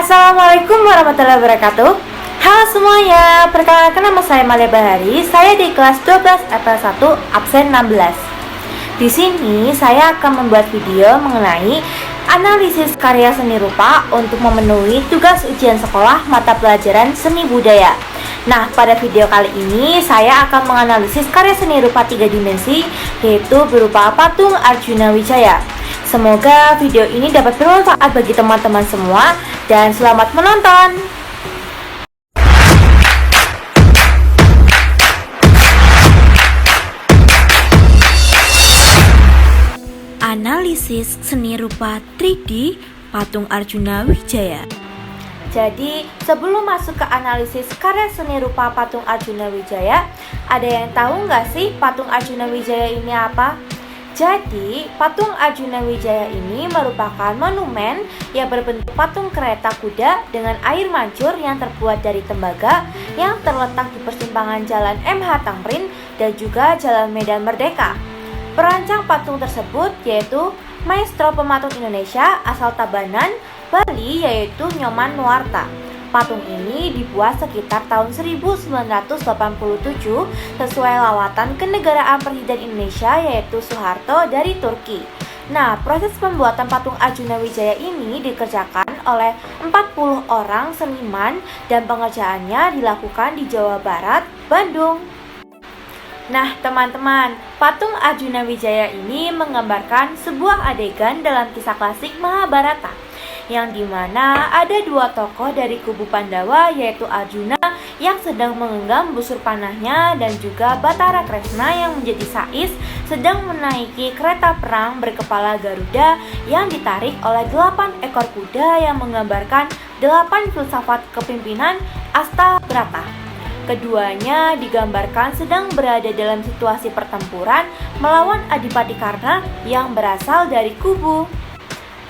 Assalamualaikum warahmatullahi wabarakatuh. Halo semuanya, perkenalkan nama saya Malia Bahari. Saya di kelas 12 FL 1 absen 16. Di sini saya akan membuat video mengenai analisis karya seni rupa untuk memenuhi tugas ujian sekolah mata pelajaran seni budaya. Nah, pada video kali ini saya akan menganalisis karya seni rupa 3 dimensi, yaitu berupa patung Arjuna Wijaya. Semoga video ini dapat bermanfaat bagi teman-teman semua dan selamat menonton. Analisis seni rupa 3D patung Arjuna Wijaya. Jadi, sebelum masuk ke analisis karya seni rupa patung Arjuna Wijaya, ada yang tahu nggak sih patung Arjuna Wijaya ini apa? Jadi, patung Arjuna Wijaya ini merupakan monumen yang berbentuk patung kereta kuda dengan air mancur yang terbuat dari tembaga yang terletak di persimpangan Jalan MH Tamrin dan juga Jalan Medan Merdeka. Perancang patung tersebut yaitu maestro pematung Indonesia asal Tabanan, Bali, yaitu Nyoman Nuarta. Patung ini dibuat sekitar tahun 1987 sesuai lawatan kenegaraan Presiden Indonesia yaitu Soeharto dari Turki. Nah, proses pembuatan patung Arjuna Wijaya ini dikerjakan oleh 40 orang seniman dan pengerjaannya dilakukan di Jawa Barat, Bandung. Nah, teman-teman, patung Arjuna Wijaya ini menggambarkan sebuah adegan dalam kisah klasik Mahabharata, yang dimana ada dua tokoh dari kubu Pandawa yaitu Arjuna yang sedang menggenggam busur panahnya dan juga Batara Kresna yang menjadi sais sedang menaiki kereta perang berkepala Garuda yang ditarik oleh 8 ekor kuda yang menggambarkan 8 filsafat kepemimpinan Astabrata. Keduanya digambarkan sedang berada dalam situasi pertempuran melawan Adipati Karna yang berasal dari kubu.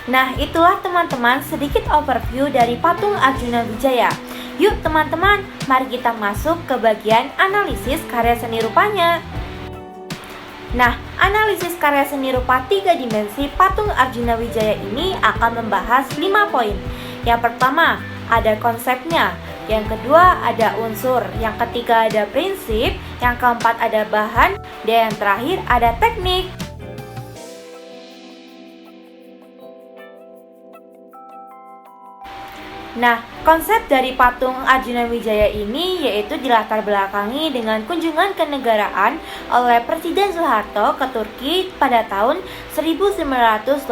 Nah, itulah teman-teman sedikit overview dari patung Arjuna Wijaya. Yuk teman-teman, mari kita masuk ke bagian analisis karya seni rupanya. Nah, analisis karya seni rupa 3 dimensi patung Arjuna Wijaya ini akan membahas 5 poin. Yang pertama, ada konsepnya. Yang kedua, ada unsur. Yang ketiga, ada prinsip. Yang keempat, ada bahan. Dan yang terakhir, ada teknik. Nah, konsep dari patung Arjuna Wijaya ini yaitu dilatar belakangi dengan kunjungan kenegaraan oleh Presiden Soeharto ke Turki pada tahun 1987.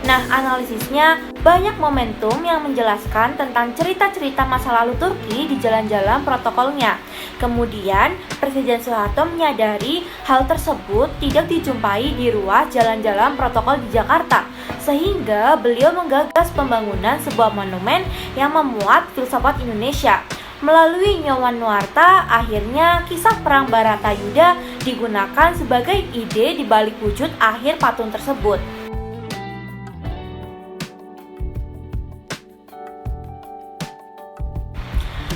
Nah, analisisnya banyak momentum yang menjelaskan tentang cerita-cerita masa lalu Turki di jalan-jalan protokolnya. Kemudian, Presiden Soeharto menyadari hal tersebut tidak dijumpai di ruas jalan-jalan protokol di Jakarta, sehingga beliau menggagas pembangunan sebuah monumen yang memuat filsafat Indonesia. Melalui Nyoman Nuarta, akhirnya kisah perang Baratayuda digunakan sebagai ide di balik wujud akhir patung tersebut.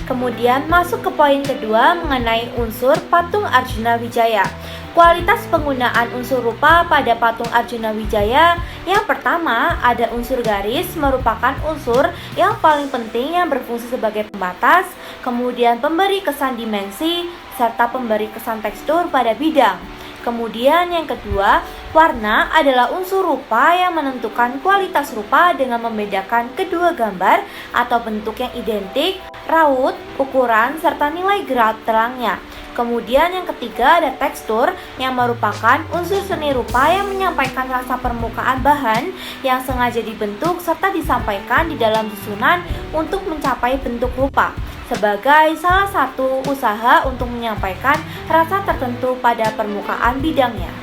Kemudian masuk ke poin kedua mengenai unsur patung Arjuna Wijaya. Kualitas penggunaan unsur rupa pada patung Arjuna Wijaya. Yang pertama, ada unsur garis, merupakan unsur yang paling penting yang berfungsi sebagai pembatas, kemudian pemberi kesan dimensi, serta pemberi kesan tekstur pada bidang. Kemudian yang kedua, warna adalah unsur rupa yang menentukan kualitas rupa dengan membedakan kedua gambar atau bentuk yang identik, raut, ukuran, serta nilai gerak terangnya. Kemudian yang ketiga ada tekstur yang merupakan unsur seni rupa yang menyampaikan rasa permukaan bahan yang sengaja dibentuk serta disampaikan di dalam susunan untuk mencapai bentuk rupa, sebagai salah satu usaha untuk menyampaikan rasa tertentu pada permukaan bidangnya.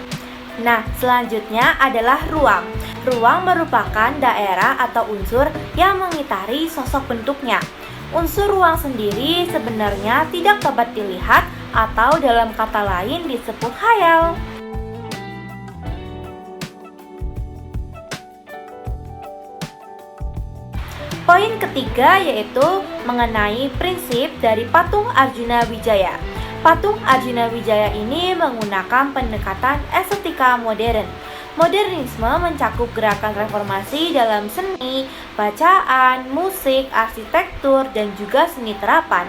Nah, selanjutnya adalah ruang. Ruang merupakan daerah atau unsur yang mengitari sosok bentuknya. Unsur ruang sendiri sebenarnya tidak dapat dilihat atau dalam kata lain disebut khayal. Poin ketiga yaitu mengenai prinsip dari patung Arjuna Wijaya. Patung Arjuna Wijaya ini menggunakan pendekatan estetika modern. Modernisme mencakup gerakan reformasi dalam seni, bacaan, musik, arsitektur, dan juga seni terapan.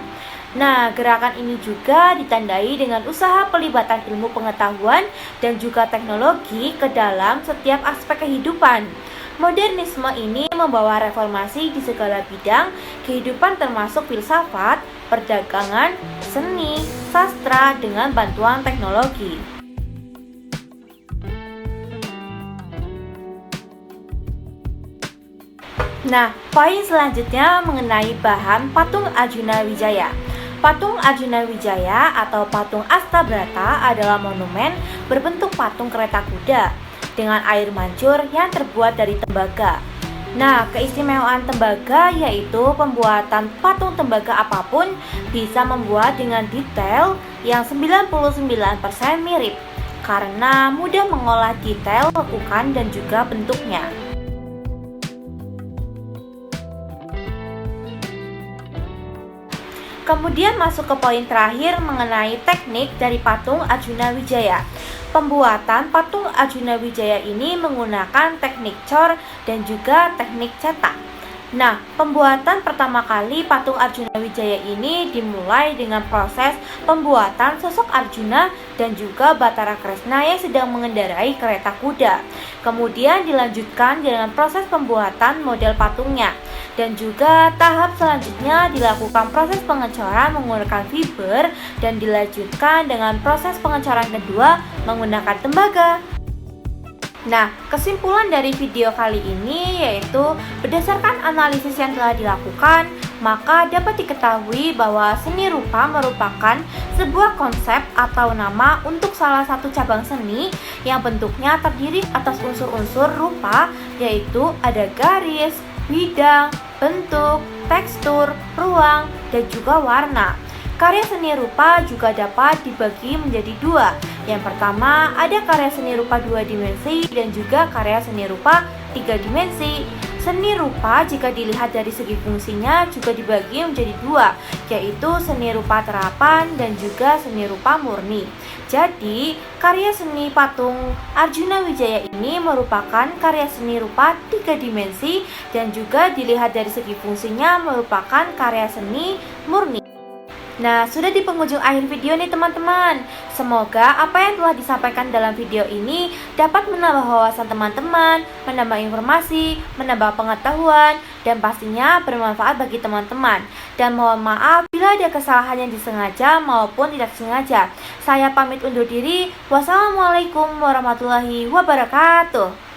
Nah, gerakan ini juga ditandai dengan usaha pelibatan ilmu pengetahuan dan juga teknologi ke dalam setiap aspek kehidupan. Modernisme ini membawa reformasi di segala bidang kehidupan termasuk filsafat, perdagangan, seni, sastra dengan bantuan teknologi. Nah, poin selanjutnya mengenai bahan patung Arjuna Wijaya. Patung Arjuna Wijaya atau patung Astabrata adalah monumen berbentuk patung kereta kuda dengan air mancur yang terbuat dari tembaga. Nah, keistimewaan tembaga yaitu pembuatan patung tembaga apapun bisa membuat dengan detail yang 99% mirip karena mudah mengolah detail lekukan dan juga bentuknya. Kemudian masuk ke poin terakhir mengenai teknik dari patung Arjuna Wijaya. Pembuatan patung Arjuna Wijaya ini menggunakan teknik cor dan juga teknik cetak. Nah, pembuatan pertama kali patung Arjuna Wijaya ini dimulai dengan proses pembuatan sosok Arjuna dan juga Bathara Kresna yang sedang mengendarai kereta kuda. Kemudian dilanjutkan dengan proses pembuatan model patungnya. Dan juga tahap selanjutnya dilakukan proses pengecoran menggunakan fiber dan dilanjutkan dengan proses pengecoran kedua menggunakan tembaga. Nah, kesimpulan dari video kali ini yaitu berdasarkan analisis yang telah dilakukan, maka dapat diketahui bahwa seni rupa merupakan sebuah konsep atau nama untuk salah satu cabang seni yang bentuknya terdiri atas unsur-unsur rupa, yaitu ada garis, bidang, bentuk, tekstur, ruang, dan juga warna. Karya seni rupa juga dapat dibagi menjadi dua. Yang pertama, ada karya seni rupa 2 dimensi dan juga karya seni rupa 3 dimensi. Seni rupa jika dilihat dari segi fungsinya juga dibagi menjadi dua, yaitu seni rupa terapan dan juga seni rupa murni. Jadi, karya seni patung Arjuna Wijaya ini merupakan karya seni rupa 3 dimensi dan juga dilihat dari segi fungsinya merupakan karya seni murni. Nah, sudah di penghujung akhir video nih teman-teman. Semoga apa yang telah disampaikan dalam video ini dapat menambah wawasan teman-teman, menambah informasi, menambah pengetahuan, dan pastinya bermanfaat bagi teman-teman. Dan mohon maaf bila ada kesalahan yang disengaja maupun tidak sengaja. Saya pamit undur diri. Wassalamualaikum warahmatullahi wabarakatuh.